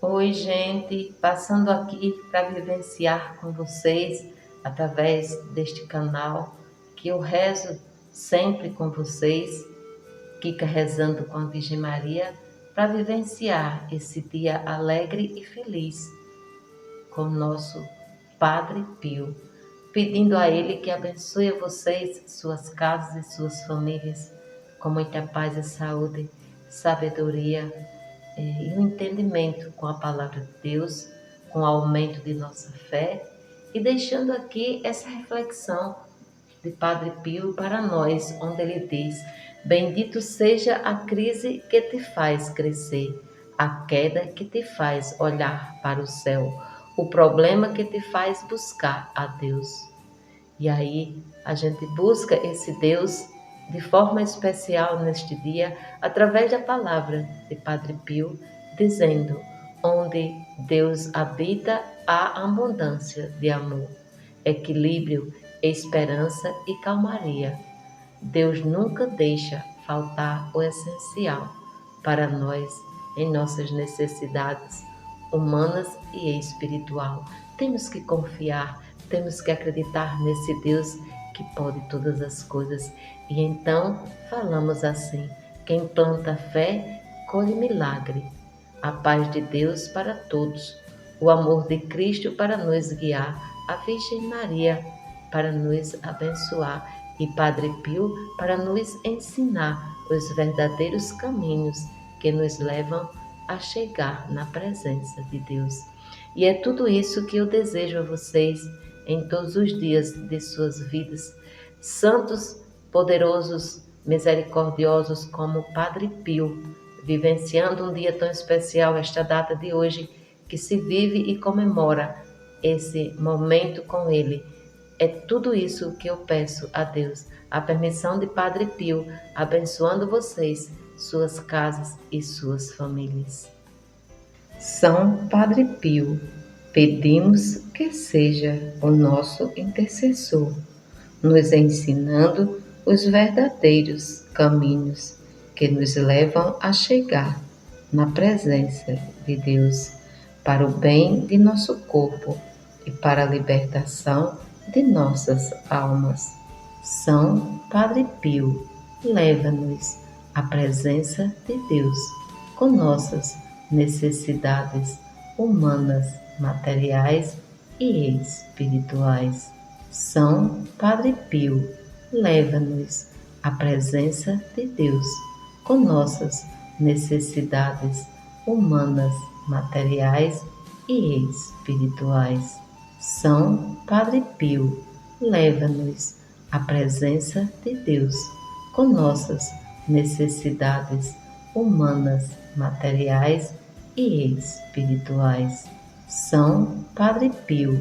Oi, gente, passando aqui para vivenciar com vocês, através deste canal, que eu rezo sempre com vocês, Kika rezando com a Virgem Maria, para vivenciar esse dia alegre e feliz com o nosso Padre Pio, pedindo a Ele que abençoe a vocês, suas casas e suas famílias, com muita paz e saúde, sabedoria, e o entendimento com a palavra de Deus, com o aumento de nossa fé e deixando aqui essa reflexão de Padre Pio para nós, onde ele diz: bendito seja a crise que te faz crescer, a queda que te faz olhar para o céu, o problema que te faz buscar a Deus. E aí a gente busca esse Deus de forma especial neste dia, através da palavra de Padre Pio, dizendo: onde Deus habita, há abundância de amor, equilíbrio, esperança e calmaria. Deus nunca deixa faltar o essencial para nós em nossas necessidades humanas e espiritual. Temos que confiar, temos que acreditar nesse Deus que pode todas as coisas. E então falamos assim: quem planta fé, colhe milagre. A paz de Deus para todos, o amor de Cristo para nos guiar, a Virgem Maria para nos abençoar e Padre Pio para nos ensinar os verdadeiros caminhos que nos levam a chegar na presença de Deus. E é tudo isso que eu desejo a vocês em todos os dias de suas vidas. Santos, poderosos, misericordiosos como Padre Pio, vivenciando um dia tão especial, esta data de hoje, que se vive e comemora esse momento com Ele. É tudo isso que eu peço a Deus, a permissão de Padre Pio, abençoando vocês, suas casas e suas famílias. São Padre Pio, pedimos que seja o nosso intercessor, nos ensinando os verdadeiros caminhos que nos levam a chegar na presença de Deus, para o bem de nosso corpo e para a libertação de nossas almas. São Padre Pio, leva-nos à presença de Deus com nossas necessidades humanas, materiais e espirituais. São Padre Pio, leva-nos à presença de Deus com nossas necessidades humanas, materiais e espirituais. São Padre Pio, leva-nos à presença de Deus com nossas necessidades humanas, materiais e espirituais. São Padre Pio,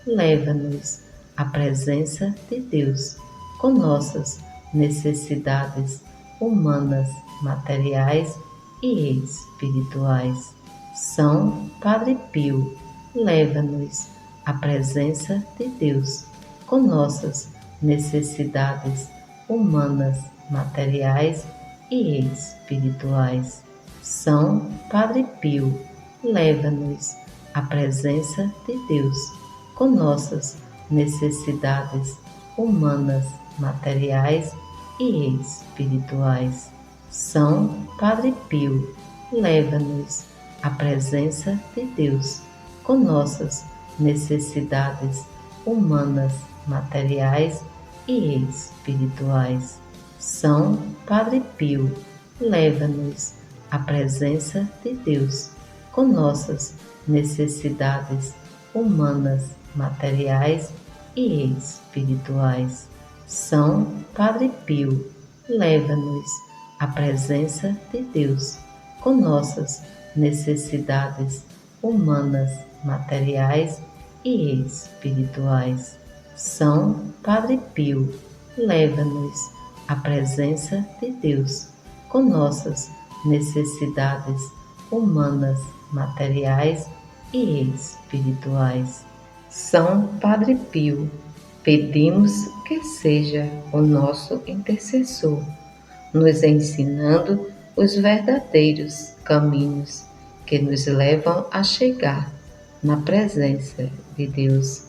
leva-nos à presença de Deus com nossas necessidades humanas, materiais e espirituais. São Padre Pio, leva-nos à presença de Deus com nossas necessidades humanas, materiais e espirituais. São Padre Pio, leva-nos à presença de Deus com nossas necessidades humanas, materiais e espirituais. São Padre Pio, leva-nos à presença de Deus com nossas necessidades humanas, materiais e espirituais. São Padre Pio, leva-nos à presença de Deus com nossas necessidades humanas, materiais e espirituais. São Padre Pio, leva-nos à presença de Deus com nossas necessidades humanas, materiais e espirituais. São Padre Pio, leva-nos à presença de Deus com nossas necessidades humanas, materiais e espirituais. São Padre Pio, pedimos que seja o nosso intercessor, nos ensinando os verdadeiros caminhos que nos levam a chegar na presença de Deus,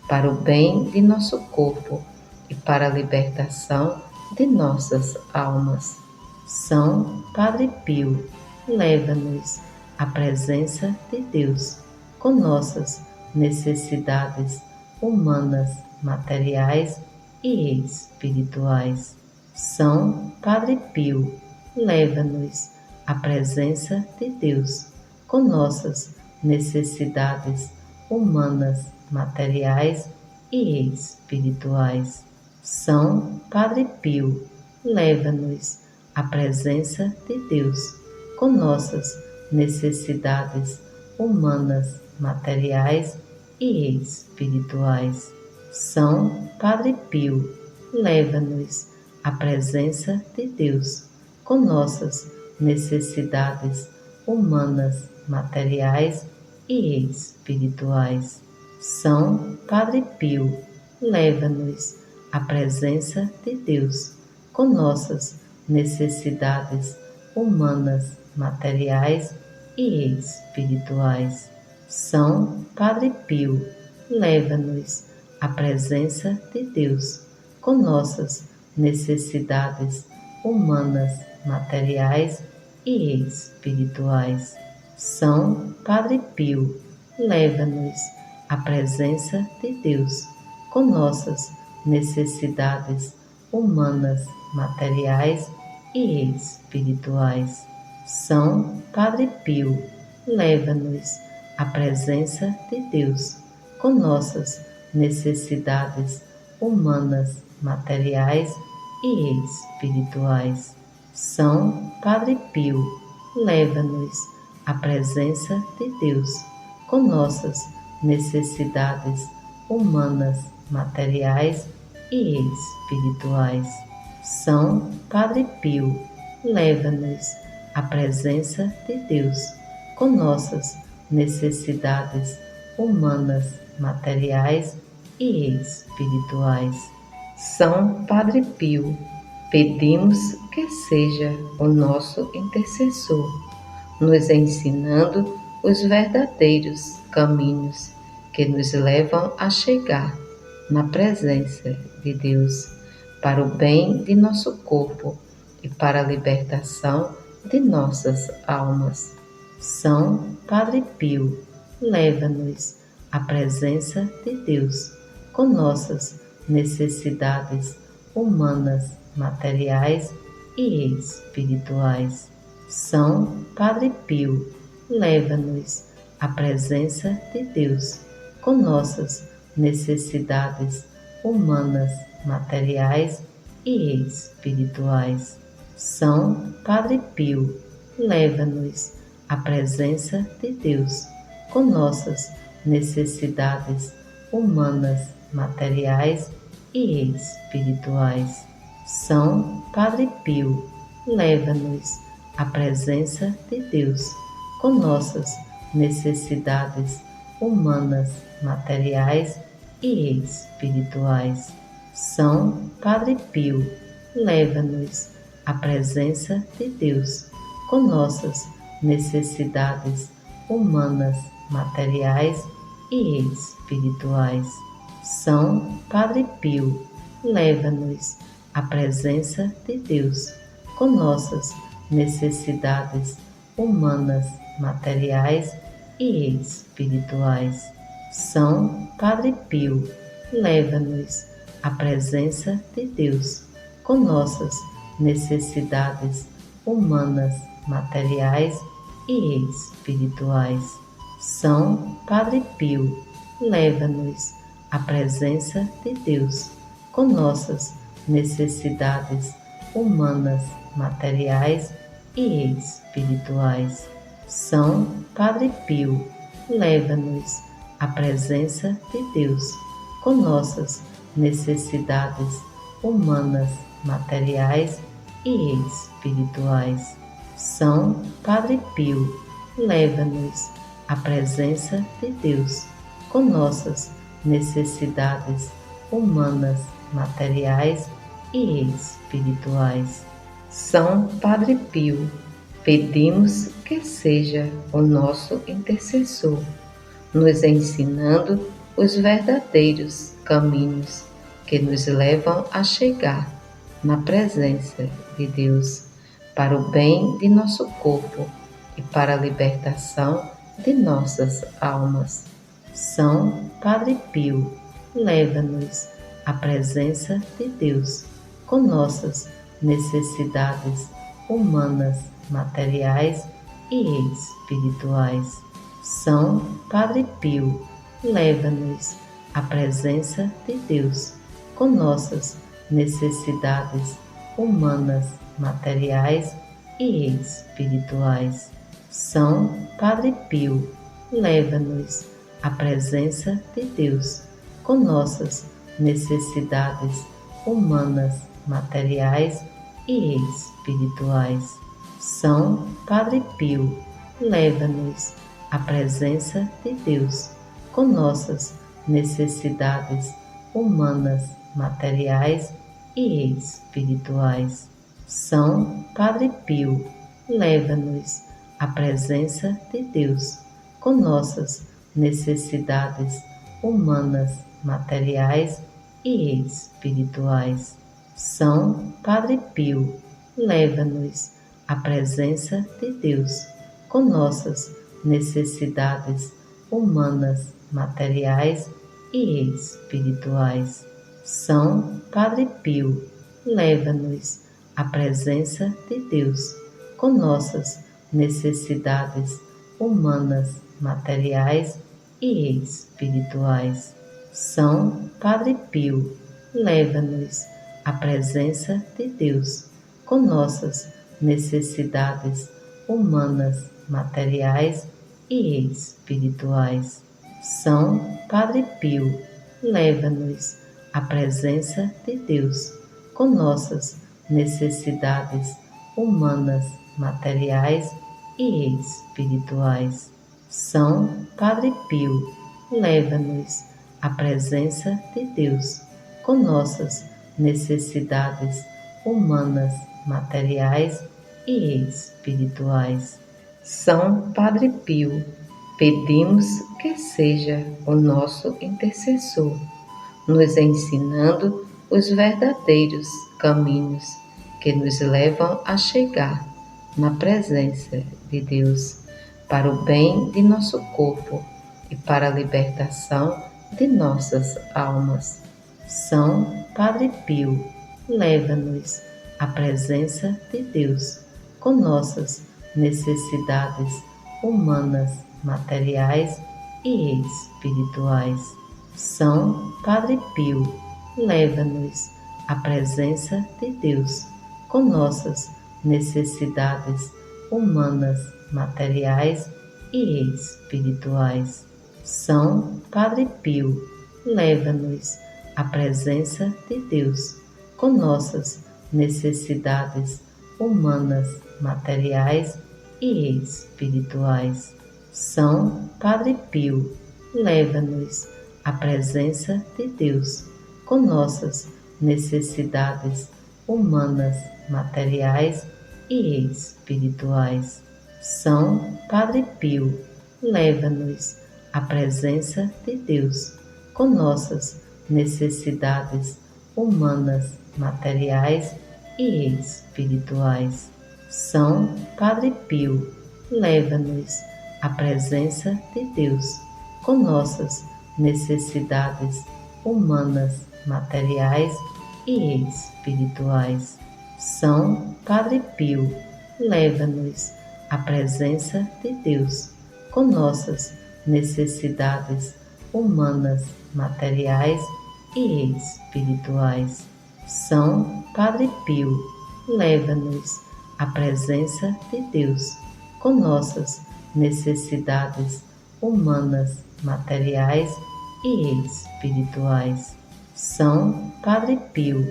para o bem de nosso corpo e para a libertação de nossas almas. São Padre Pio, leva-nos à presença de Deus, com nossas necessidades humanas, materiais e espirituais. São Padre Pio, leva-nos à presença de Deus, com nossas necessidades humanas, materiais e espirituais. São Padre Pio, leva-nos à presença de Deus, com nossas necessidades humanas, materiais e espirituais. São Padre Pio, leva-nos à presença de Deus, com nossas necessidades humanas, materiais e espirituais. São Padre Pio, leva-nos à presença de Deus, com nossas necessidades humanas, materiais e espirituais. São Padre Pio, leva-nos à presença de Deus, com nossas necessidades humanas, materiais e espirituais. São Padre Pio, leva-nos à presença de Deus, com nossas necessidades humanas, materiais e espirituais. São Padre Pio, leva-nos à presença de Deus, com nossas necessidades humanas, materiais e espirituais. São Padre Pio, leva-nos à presença de Deus, com nossas necessidades humanas, materiais e espirituais. São Padre Pio, leva-nos à presença de Deus, com nossas necessidades humanas, materiais e espirituais. São Padre Pio, pedimos que seja o nosso intercessor, nos ensinando os verdadeiros caminhos que nos levam a chegar na presença de Deus, para o bem de nosso corpo e para a libertação de nossas almas. São Padre Pio, leva-nos à presença de Deus, com nossas necessidades humanas, materiais e espirituais. São Padre Pio, leva-nos à presença de Deus, com nossas necessidades humanas, materiais e espirituais. São Padre Pio, leva-nos à presença de Deus, com nossas necessidades humanas, materiais e espirituais. São Padre Pio, leva-nos à presença de Deus, com nossas necessidades humanas, materiais e espirituais. São Padre Pio, leva-nos à presença de Deus, com nossas necessidades humanas, materiais e espirituais. São Padre Pio, leva-nos à presença de Deus, com nossas necessidades humanas, materiais e espirituais. São Padre Pio, leva-nos à presença de Deus, com nossas necessidades humanas, materiais e espirituais. São Padre Pio, leva-nos à presença de Deus, com nossas necessidades humanas, materiais e espirituais. São Padre Pio, leva-nos à presença de Deus, com nossas necessidades humanas, materiais e espirituais. São Padre Pio, leva-nos à presença de Deus, com nossas necessidades humanas, materiais e espirituais. São Padre Pio, pedimos que seja o nosso intercessor, nos ensinando os verdadeiros caminhos que nos levam a chegar na presença de Deus, para o bem de nosso corpo e para a libertação de nossas almas. São Padre Pio, leva-nos à presença de Deus com nossas necessidades humanas, materiais e espirituais. São Padre Pio, leva-nos à presença de Deus com nossas necessidades humanas, materiais e espirituais. São Padre Pio, leva-nos à presença de Deus com nossas necessidades humanas, materiais e espirituais. São Padre Pio, leva-nos à presença de Deus com nossas necessidades humanas, materiais e espirituais. São Padre Pio, leva-nos à presença de Deus com nossas necessidades humanas, materiais e espirituais. São Padre Pio, leva-nos à presença de Deus com nossas necessidades humanas, materiais e espirituais. São Padre Pio, leva-nos à presença de Deus com nossas necessidades humanas, materiais e espirituais. São Padre Pio, leva-nos à presença de Deus com nossas necessidades humanas, materiais e espirituais. São Padre Pio, leva-nos à presença de Deus com nossas necessidades humanas, materiais e espirituais. São Padre Pio, leva-nos à presença de Deus com nossas necessidades humanas, materiais e espirituais. São Padre Pio, pedimos que seja o nosso intercessor, nos ensinando os verdadeiros caminhos que nos levam a chegar na presença de Deus, para o bem de nosso corpo e para a libertação de nossas almas. São Padre Pio, leva-nos à presença de Deus com nossas necessidades humanas, materiais e espirituais. São Padre Pio, leva-nos à presença de Deus com nossas necessidades humanas, materiais e espirituais. São Padre Pio, leva-nos à presença de Deus com nossas necessidades humanas, materiais e espirituais. São Padre Pio, leva-nos à presença de Deus com nossas necessidades humanas, materiais e espirituais. São Padre Pio, leva-nos à presença de Deus com nossas necessidades humanas, materiais e espirituais. São Padre Pio, leva-nos à presença de Deus com nossas necessidades humanas, materiais e espirituais. São Padre Pio, leva-nos à presença de Deus com nossas necessidades humanas, materiais e espirituais. São Padre Pio, leva-nos à presença de Deus com nossas necessidades humanas, materiais e espirituais. São Padre Pio,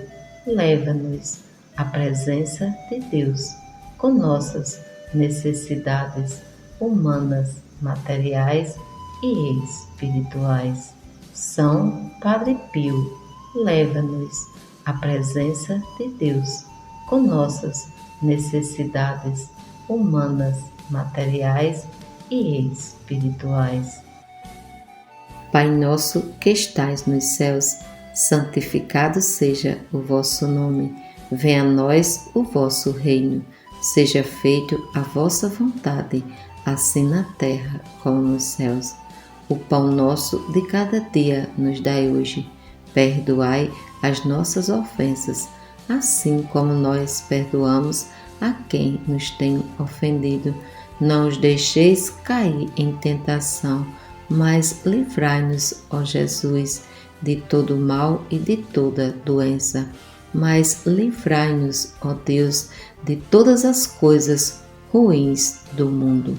leva-nos à presença de Deus com nossas necessidades humanas, materiais e espirituais. São Padre Pio, leva-nos à presença de Deus com nossas necessidades humanas, materiais e espirituais. Pai nosso que estais nos céus, santificado seja o vosso nome. Venha a nós o vosso reino. Seja feito a vossa vontade, assim na terra como nos céus. O pão nosso de cada dia nos dai hoje. Perdoai as nossas ofensas, assim como nós perdoamos a quem nos tem ofendido. Não os deixeis cair em tentação, mas livrai-nos, ó Jesus, de todo mal e de toda doença. Mas livrai-nos, ó Deus, de todas as coisas ruins do mundo.